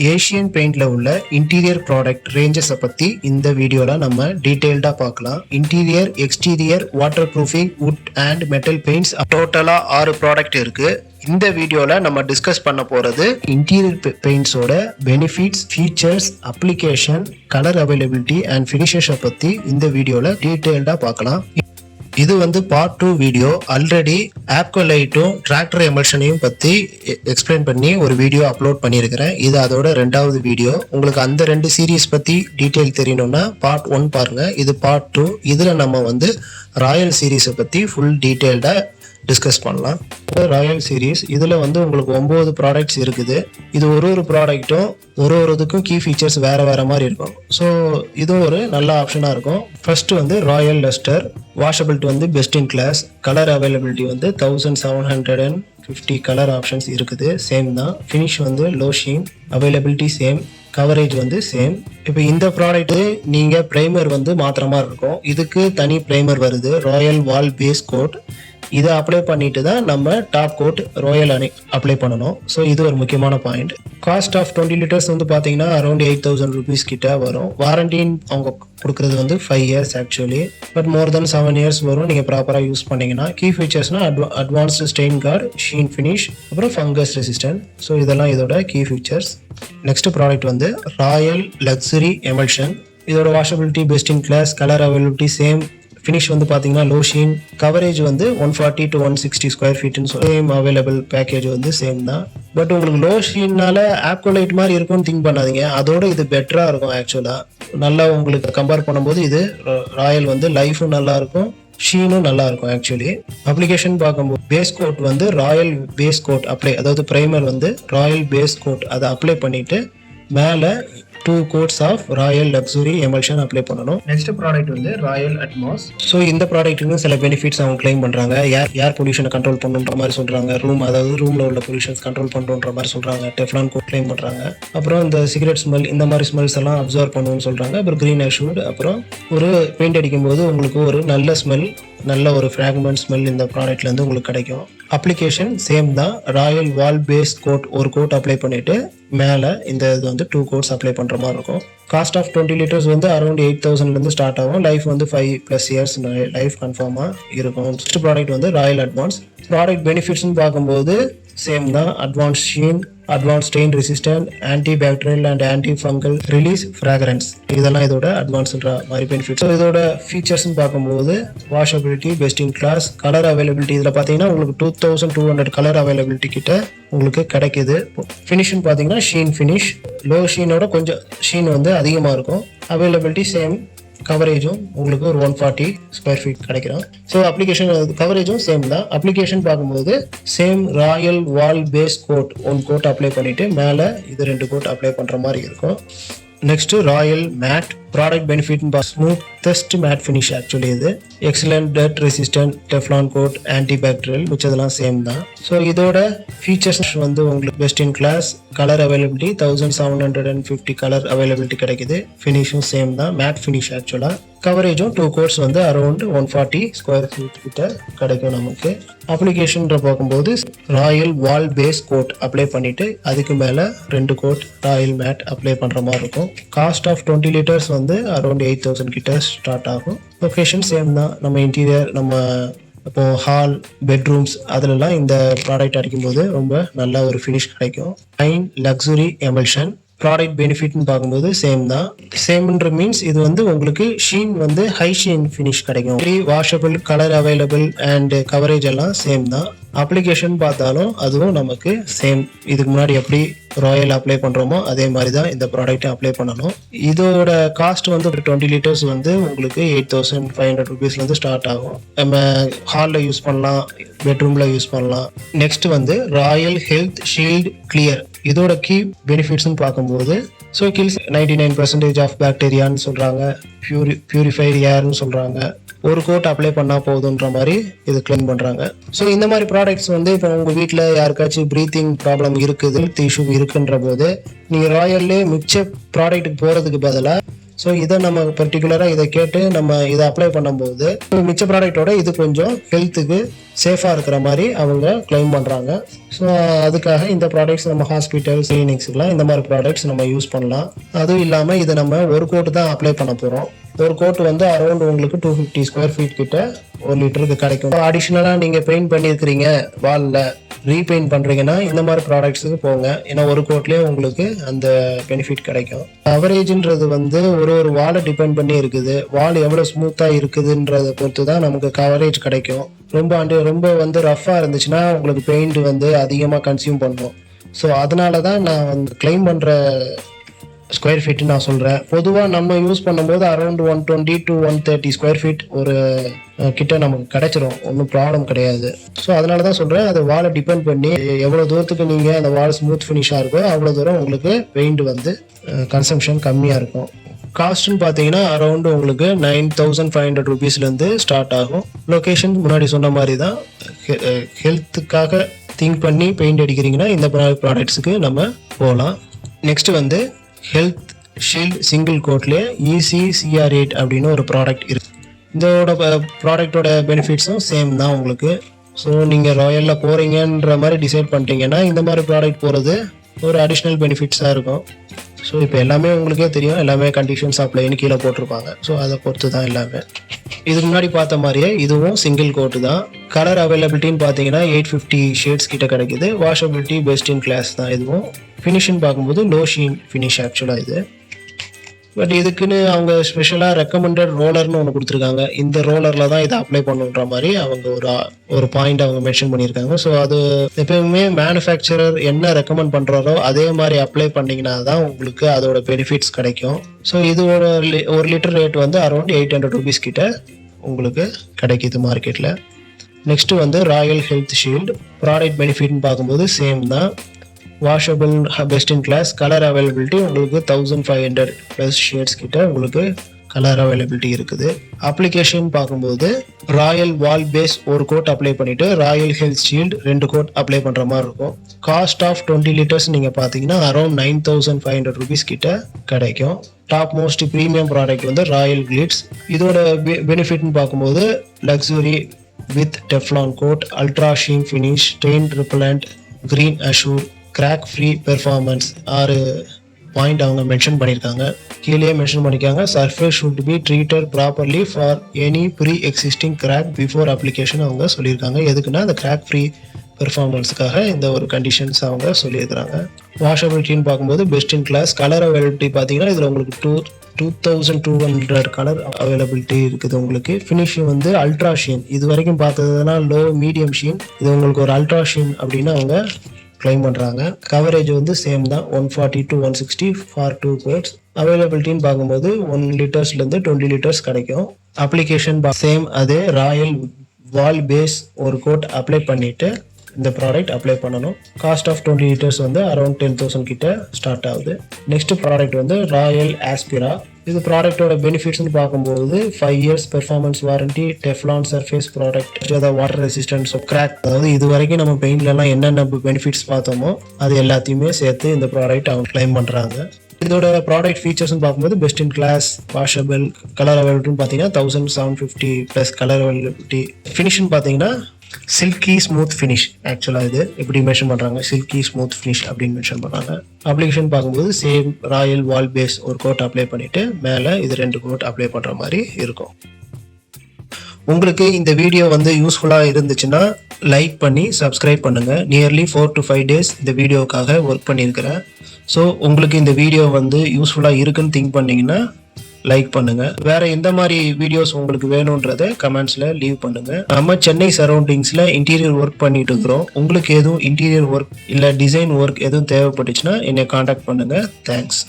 Asian பெயிண்ட்ல உள்ள interior product ரேஞ்சஸை பத்தி இந்த வீடியோல நம்ம டீடைல்டா பார்க்கலாம். Interior, exterior, water proofing, would and metal paints டோட்டலா 6 ப்ராடக்ட் இருக்கு. இந்த வீடியோல நம்ம டிஸ்கஸ் பண்ண போறது இன்டீரியர் பெயிண்ட்ஸோட benefits, features, application, colour availability and ஃபினிஷஸை பத்தி இந்த வீடியோல டீடைல்டா பார்க்கலாம். இது பார்ட் 2 வீடியோ. ஆல்ரெடி ஆப்கோலைட்டும் டிராக்டர் எமல்ஷனையும் பற்றி எக்ஸ்பிளைன் பண்ணி ஒரு வீடியோ அப்லோட் பண்ணியிருக்கிறேன். இது அதோட 2வது வீடியோ. உங்களுக்கு அந்த 2 சீரீஸ் பற்றி டீட்டெயில் தெரியணும்னா பார்ட் 1 பாருங்கள். இது பார்ட் 2. இதில் நம்ம ராயல் சீரீஸை பற்றி ஃபுல் டீட்டெயில்டாக டிஸ்கஸ் பண்ணலாம். ராயல் சீரீஸ் இதில் உங்களுக்கு 9 ப்ராடக்ட்ஸ் இருக்குது. இது ஒரு ப்ராடக்ட்டும் இதுக்கும் கீ ஃபீச்சர்ஸ் வேறு மாதிரி இருக்கும். ஸோ இதுவும் ஒரு நல்ல ஆப்ஷனாக இருக்கும். First Royale Lustre washability best in class. Colour availability 1750 colour options இருக்குது. சேம் தான். Finish low sheen, availability same, coverage same. இப்போ இந்த ப்ராடக்ட்டு நீங்கள் ப்ரைமர் மாத்திர மாதிரி இருக்கும். இதுக்கு தனி ப்ரைமர் வருது, ராயல் வால் பேஸ் கோட். இதை அப்ளை பண்ணிட்டு தான் நம்ம டாப் கோட் ராயல் அப்ளை பண்ணணும். ஸோ இது ஒரு முக்கியமான பாயிண்ட். காஸ்ட் ஆஃப் 20 லிட்டர்ஸ் பார்த்தீங்கன்னா அரௌண்ட் 8000 rupees கிட்ட வரும். வாரண்டின்னு அவங்க கொடுக்குறது 5 years actually, but more than 7 years வரும் நீங்கள் ப்ராப்பராக யூஸ் பண்ணீங்கன்னா. கீ ஃபீச்சர்ஸ்னா advanced stain guard, sheen finish, அப்புறம் ஃபங்கஸ் ரெசிஸ்டன்ட். ஸோ இதெல்லாம் இதோட key features. Next product Royale Luxury Emulsion. இதோட வாஷபிலிட்டி best in class, colour availability same, finish பார்த்தீங்கன்னா low sheen, coverage 140 to 160 square ஃபீட்னு சேம். அவைலபிள் பேக்கேஜ் சேம் தான். But உங்களுக்கு லோ ஷீன்னால ஆப்கோலைட் மாதிரி இருக்கும்னு திங்க் பண்ணாதீங்க. அதோட இது பெட்டராக இருக்கும் ஆக்சுவலாக. நல்லா உங்களுக்கு கம்பேர் பண்ணும்போது இது ராயல் லைஃபும் நல்லா இருக்கும், ஷீனும் நல்லா இருக்கும் ஆக்சுவலி. அப்ளிகேஷன் பார்க்கும்போது base coat Royale base coat apply, அதாவது ப்ரைமர் ராயல் பேஸ் கோட் அதை அப்ளை பண்ணிட்டு மேலே 2 coats of Royale Luxury Emulsion apply பண்ணணும். Next product Royale Atmos. So இந்த ப்ராடக்ட்டுக்கு சில பெனிஃபிட்ஸ் அவங்க கிளைம் பண்ணுறாங்க. ஏர் பொல்யூஷனை கண்ட்ரோல் பண்ணுன்ற மாதிரி சொல்கிறாங்க. அதாவது ரூமில் உள்ள பொல்யூஷன்ஸ் கண்ட்ரோல் பண்ணுன்ற மாதிரி சொல்கிறாங்க. டெஃப்லான் கோட் கிளைம் பண்ணுறாங்க. அப்புறம் இந்த சிகரெட் ஸ்மெல், இந்த மாதிரி ஸ்மெல்ஸ் எல்லாம் அப்சர்வ் பண்ணுவோம்னு சொல்கிறாங்க. அப்புறம் க்ரீன் அஷ்யூர்ட். அப்புறம் ஒரு பெயிண்ட் அடிக்கும்போது உங்களுக்கு ஒரு நல்ல ஸ்மெல், நல்ல ஒரு ஃப்ராக்மெண்ட் ஸ்மெல் இந்த ப்ராடக்ட்லேருந்து உங்களுக்கு கிடைக்கும். அப்ளிகேஷன் சேம் தான். ராயல் வால் பேஸ் கோட் ஒரு கோட் அப்ளை பண்ணிவிட்டு மேலே இந்த இது 2 coats அப்ளை பண்ணுற மாதிரி இருக்கும். Cost of 20 litres around 8000 start ஆகும். லைஃப் 5+ years லைஃப் கன்ஃபார்மாக இருக்கும். Next product Royale Advance. Product பெனிஃபிட்ஸ்னு பார்க்கும்போது சேம் தான். Advance sheen, advance stain resistant, anti bacterial and anti fungal release, fragrance, இதெல்லாம் இதோட அட்வான்ஸ்ன்ற மாதிரி பெனிஃபிட்ஸ். ஸோ இதோட ஃபீச்சர்ஸ்னு பார்க்கும்போது washability best in class, colour availability இதில் பார்த்தீங்கன்னா உங்களுக்கு 2200 கலர் அவைலபிலிட்டி கிட்ட உங்களுக்கு கிடைக்குது. ஃபினிஷ்னு பார்த்தீங்கன்னா ஷீன் ஃபினிஷ், லோ ஷீனோட கொஞ்சம் ஷீன் அதிகமாக இருக்கும். அவைலபிலிட்டி சேம், கவரேஜும் உங்களுக்கு ஒரு 140 ஸ்கொயர் ஃபீட் கிடைக்கிறோம். ஸோ அப்ளிகேஷன் கவரேஜும் சேம் தான். அப்ளிகேஷன் பார்க்கும்போது same Royale wall base coat 1 coat apply பண்ணிட்டு மேலே இது 2 கோட் அப்ளை பண்ணுற மாதிரி இருக்கும். Next Royale Matt. Product benefit smoothest matt finish actually. இது excellent dirt resistant, Teflon coat, anti bacterial, மிச்சதெல்லாம் சேம் தான். ஸோ இதோட ஃபீச்சர்ஸ் உங்களுக்கு best in class, colour availability 1750 colour availability கிடைக்குது. ஃபினிஷும் சேம் தான், மேட் ஃபினிஷ் ஆக்சுவலாக. கவரேஜும் 2 coats அரௌண்ட் 140 ஸ்கொயர் ஃபீட் கிட்ட கிடைக்கும் நமக்கு. அப்ளிகேஷன் பார்க்கும்போது Royale wall base coat apply பண்ணிட்டு அதுக்கு மேலே 2 கோட் ராயல் மேட் அப்ளை பண்ணுற மாதிரி இருக்கும். காஸ்ட் ஆஃப் 20 லிட்டர்ஸ் அரௌண்ட் 8000 கிட்ட ஸ்டார்ட் ஆகும். லொக்கேஷன் சேம் தான். நம்ம இன்டீரியர், நம்ம இப்போ ஹால், பெட்ரூம்ஸ் அதிலெல்லாம் இந்த ப்ராடக்ட் அடிக்கும்போது ரொம்ப நல்ல ஒரு ஃபினிஷ் கிடைக்கும். Luxury emulsion. ப்ராடக்ட் பெனிஃபிட்னு பார்க்கும்போது சேம் தான். சேம்ன்ற மீன்ஸ் இது உங்களுக்கு ஷீன் ஹை ஷீன் ஃபினிஷ் கிடைக்கும். Washable, colour available and coverage எல்லாம் சேம் தான். அப்ளிகேஷன் பார்த்தாலும் அதுவும் நமக்கு சேம். இதுக்கு முன்னாடி எப்படி ராயல் அப்ளை பண்ணுறோமோ அதே மாதிரி தான் இந்த ப்ராடக்ட்டை அப்ளை பண்ணணும். இதோட காஸ்ட் 20 லிட்டர்ஸ் உங்களுக்கு 8500 rupeesலேருந்து ஸ்டார்ட் ஆகும். நம்ம ஹாலில் யூஸ் பண்ணலாம், பெட்ரூமில் யூஸ் பண்ணலாம். Next Royal health shield clear. இதோட கீ பெனிஃபிட்ஸ்ன்னு பார்க்கும்போது ஸோ கில்ஸ் 99% ஆஃப் பாக்டீரியான்னு சொல்கிறாங்க. பியூரிஃபைடு ஏர்னு சொல்கிறாங்க. ஒரு கோட் அப்ளை பண்ணால் போதுன்ற மாதிரி இது கிளைம் பண்ணுறாங்க. ஸோ இந்த மாதிரி ப்ராடக்ட்ஸ் இப்போ உங்கள் வீட்டில் யாருக்காச்சும் ப்ரீத்திங் ப்ராப்ளம் இருக்குது, ஹெல்த் இஷ்யூ இருக்குன்ற போது நீங்கள் ராயல்லே மிச்ச ப்ராடக்ட்டுக்கு போகிறதுக்கு பதிலாக ஸோ இதை நம்ம பர்டிகுலராக இதை கேட்டு நம்ம இதை அப்ளை பண்ணும்போது மிச்ச ப்ராடக்டோட இது கொஞ்சம் ஹெல்த்துக்கு சேஃபாக இருக்கிற மாதிரி அவங்க கிளைம் பண்ணுறாங்க. ஸோ அதுக்காக இந்த ப்ராடக்ட்ஸ் நம்ம ஹாஸ்பிட்டல்ஸ் கிளினிக்ஸ்லாம் இந்த மாதிரி ப்ராடக்ட்ஸ் நம்ம யூஸ் பண்ணலாம். அதுவும் இல்லாமல் இதை நம்ம ஒரு கோட்டு தான் அப்ளை பண்ண போகிறோம். ஒரு கோட் வந்து அரௌண்ட் உங்களுக்கு 250 ஸ்கொயர் ஃபீட் கிட்ட 1 லிட்டருக்கு கிடைக்கும். அடிஷ்னலாக நீங்கள் பெயிண்ட் பண்ணியிருக்கிறீங்க வாலில் ரீபெயிண்ட் பண்ணுறீங்கன்னா இந்த மாதிரி ப்ராடக்ட்ஸுக்கு போங்க. ஏன்னா ஒரு கோட்லேயே உங்களுக்கு அந்த பெனிஃபிட் கிடைக்கும். கவரேஜ்ன்றது வந்து ஒரு வாலை டிபெண்ட் பண்ணி இருக்குது. வால் எவ்வளோ ஸ்மூத்தாக இருக்குதுன்றதை பொறுத்து தான் நமக்கு கவரேஜ் கிடைக்கும். ரொம்ப வந்து ரஃப்பாக இருந்துச்சுன்னா உங்களுக்கு பெயிண்ட் வந்து அதிகமாக கன்சியூம் பண்ணும். ஸோ அதனால தான் நான் வந்து கிளைம் பண்ணுற ஸ்கொயர் ஃபீட் நான் சொல்கிறேன். பொதுவாக நம்ம யூஸ் பண்ணும்போது அரௌண்ட் 120 to 130 ஸ்கொயர் ஃபீட் ஒரு கிட்ட நமக்கு கிடைச்சிரும், ஒன்றும் ப்ராப்ளம் கிடையாது. ஸோ அதனால தான் சொல்கிறேன், அது வாலை டிபெண்ட் பண்ணி எவ்வளோ தூரத்துக்கு நீங்கள் அந்த வால் ஸ்மூத் ஃபினிஷாக இருக்கோ அவ்வளோ தூரம் உங்களுக்கு பெயிண்ட் வந்து கன்சம்ஷன் கம்மியாக இருக்கும். காஸ்ட்னு பார்த்தீங்கன்னா அரௌண்ட் உங்களுக்கு 9500 ருபீஸ்லேருந்து ஸ்டார்ட் ஆகும். லொக்கேஷன் முன்னாடி சொன்ன மாதிரி தான். ஹெல்த்துக்காக திங்க் பண்ணி பெயிண்ட் அடிக்கிறீங்கன்னா இந்த ப்ராடக்ட்ஸுக்கு நம்ம போகலாம். நெக்ஸ்ட் வந்து ஹெல்த் ஷீல்ட் சிங்கிள் கோட்லேயே ECCR8 அப்படின்னு ஒரு ப்ராடக்ட் இருக்குது. இதோட ப்ராடக்டோட பெனிஃபிட்ஸும் சேம் தான் உங்களுக்கு. ஸோ நீங்கள் ராயலில் போகிறீங்கன்ற மாதிரி டிசைட் பண்ணிட்டீங்கன்னா இந்த மாதிரி ப்ராடக்ட் போகிறது ஒரு அடிஷ்னல் பெனிஃபிட்ஸாக இருக்கும். ஸோ இப்போ எல்லாமே உங்களுக்கே தெரியும், எல்லாமே கண்டிஷன்ஸ் அப்ளைன்னு கீழே போட்டிருப்பாங்க. ஸோ அதை பொறுத்து தான் எல்லாமே. இதுக்கு முன்னாடி பார்த்த மாதிரியே இதுவும் சிங்கிள் கோட்டு தான். கலர் அவைலபிலிட்டின்னு பார்த்தீங்கன்னா 850 ஷேட்ஸ் கிட்ட கிடைக்குது. வாஷபிலிட்டி பெஸ்ட் இன் கிளாஸ் தான் இதுவும். ஃபினிஷிங் பார்க்கும்போது லோ ஷீன் ஃபினிஷ் ஆக்சுவலாக இது. பட் இதுக்குன்னு அவங்க ஸ்பெஷலாக ரெக்கமெண்டட் ரோலர்னு ஒன்று கொடுத்துருக்காங்க. இந்த ரோலரில் தான் இதை அப்ளை பண்ணுன்ற மாதிரி அவங்க ஒரு பாயிண்ட் அவங்க மென்ஷன் பண்ணியிருக்காங்க. ஸோ அது எப்பயுமே மேனுஃபேக்சரர் என்ன ரெக்கமெண்ட் பண்ணுறாரோ அதே மாதிரி அப்ளை பண்ணிங்கன்னா தான் உங்களுக்கு அதோட பெனிஃபிட்ஸ் கிடைக்கும். ஸோ இதோட 1 லிட்டர் ரேட் வந்து அரௌண்ட் 800 ருபீஸ் கிட்ட உங்களுக்கு கிடைக்கிது மார்க்கெட்டில். நெக்ஸ்ட்டு வந்து ராயல் ஹெல்த் ஷீல்டு ப்ராடக்ட் பெனிஃபிட்னு பார்க்கும்போது சேம் தான். Washable best in class. Colour availability உங்களுக்கு 1500 ப்ளஸ் ஷேட்ஸ் கிட்ட உங்களுக்கு கலர் அவைலபிலிட்டி இருக்குது. அப்ளிகேஷன் பார்க்கும்போது ராயல் வால் பேஸ் ஒரு கோட் அப்ளை பண்ணிவிட்டு Royale health shield 2 coat apply பண்ணுற மாதிரி இருக்கும். காஸ்ட் ஆஃப் 20 லிட்டர்ஸ் நீங்கள் பார்த்தீங்கன்னா அரௌண்ட் 9500 ருபீஸ் கிட்ட கிடைக்கும். டாப் மோஸ்ட் ப்ரீமியம் ப்ராடக்ட் வந்து ராயல் கிளிட்ஸ். இதோட பெனிஃபிட்னு பார்க்கும்போது luxury with Teflon coat, ultra sheen finish, stain repellent, green assure, crack free performance 6 point அவங்க மென்ஷன் பண்ணியிருக்காங்க. கீழே மென்ஷன் பண்ணியிருக்காங்க surface should be treated properly for any pre existing crack before application அவங்க சொல்லியிருக்காங்க. எதுக்குன்னா அந்த கிராக் ஃப்ரீ பெர்ஃபார்மன்ஸுக்காக இந்த ஒரு கண்டிஷன்ஸ் அவங்க சொல்லியிருக்கிறாங்க. வாஷபிலிட்டின்னு பார்க்கும்போது best in class. Colour availability பார்த்தீங்கன்னா இதில் உங்களுக்கு 2200 கலர் அவைலபிலிட்டி இருக்குது உங்களுக்கு. ஃபினிஷிங் வந்து அல்ட்ரா ஷீன். இது வரைக்கும் பார்த்ததுனா லோ மீடியம் ஷீன், இது உங்களுக்கு ஒரு அல்ட்ரா ஷீன் அப்படின்னு அவங்க கிளைம் பண்ணுறாங்க. கவரேஜ் வந்து சேம் தான், 140 to 160 ஃபார் 2 கோட்ஸ். அவைலபிலிட்டின்னு பார்க்கும்போது 1 லிட்டர்ஸ்லேருந்து 20 லிட்டர்ஸ் கிடைக்கும். அப்ளிகேஷன் சேம் அதே ராயல் வால் பேஸ் ஒரு கோட் அப்ளை பண்ணிவிட்டு இந்த ப்ராடக்ட் அப்ளை பண்ணணும். காஸ்ட் ஆஃப் 20 லிட்டர்ஸ் வந்து அரௌண்ட் 10,000 கிட்ட ஸ்டார்ட் ஆகுது. நெக்ஸ்ட் ப்ராடக்ட் வந்து ராயல் ஆஸ்பிரா. இது ப்ராடக்டோட பெனிஃபிட்ஸ்னு பார்க்கும்போது 5 years performance warranty, Teflon surface product, அதாவது வாட்டர் ரெசிஸ்டன்ஸ், கிராக், அதாவது இது வரைக்கும் நம்ம பெயிண்ட்லலாம் என்னென்ன பெனிஃபிட்ஸ் பார்த்தோமோ அது எல்லாத்தையுமே சேர்த்து இந்த ப்ராடக்ட் அவங்க கிளைம் பண்ணுறாங்க. இதோட ப்ராடக்ட் ஃபீச்சர்ஸ்னு பார்க்கும்போது best in class, washable, colour அவைலபிலிட்டின்னு பார்த்தீங்கன்னா 1750 ப்ளஸ் கலர் அவைலபிலிட்டி. ஃபினிஷ்னு பார்த்தீங்கன்னா சில்கி ஸ்மூத் ஃபினிஷ். ஆக்சுவலாக இது எப்படி மென்ஷன் பண்ணுறாங்க, சில்கி ஸ்மூத் ஃபினிஷ் அப்படின்னு மென்ஷன் பண்ணுறாங்க. அப்ளிகேஷன் பார்க்கும்போது சேம் ராயல் வால் பேஸ் ஒரு கோட் அப்ளை பண்ணிவிட்டு மேலே இது 2 கோட் அப்ளை பண்ணுற மாதிரி இருக்கும். உங்களுக்கு இந்த வீடியோ வந்து யூஸ்ஃபுல்லாக இருந்துச்சுன்னா லைக் பண்ணி சப்ஸ்கிரைப் பண்ணுங்கள். நியர்லி 4 to 5 days இந்த வீடியோவுக்காக ஒர்க் பண்ணியிருக்கிறேன். ஸோ உங்களுக்கு இந்த வீடியோ வந்து யூஸ்ஃபுல்லாக இருக்குன்னு திங்க் பண்ணிங்கன்னா லைக் பண்ணுங்கள். வேறு எந்த மாதிரி வீடியோஸ் உங்களுக்கு வேணுன்றதை கமெண்ட்ஸில் லீவ் பண்ணுங்கள். நம்ம சென்னை சரௌண்டிங்ஸில் இன்டீரியர் ஒர்க் பண்ணிட்டு இருக்கிறோம். உங்களுக்கு எதுவும் இன்டீரியர் ஒர்க் இல்லை டிசைன் ஒர்க் எதுவும் தேவைப்பட்டுச்சுன்னா என்னை காண்டாக்ட் பண்ணுங்கள். தேங்க்ஸ்.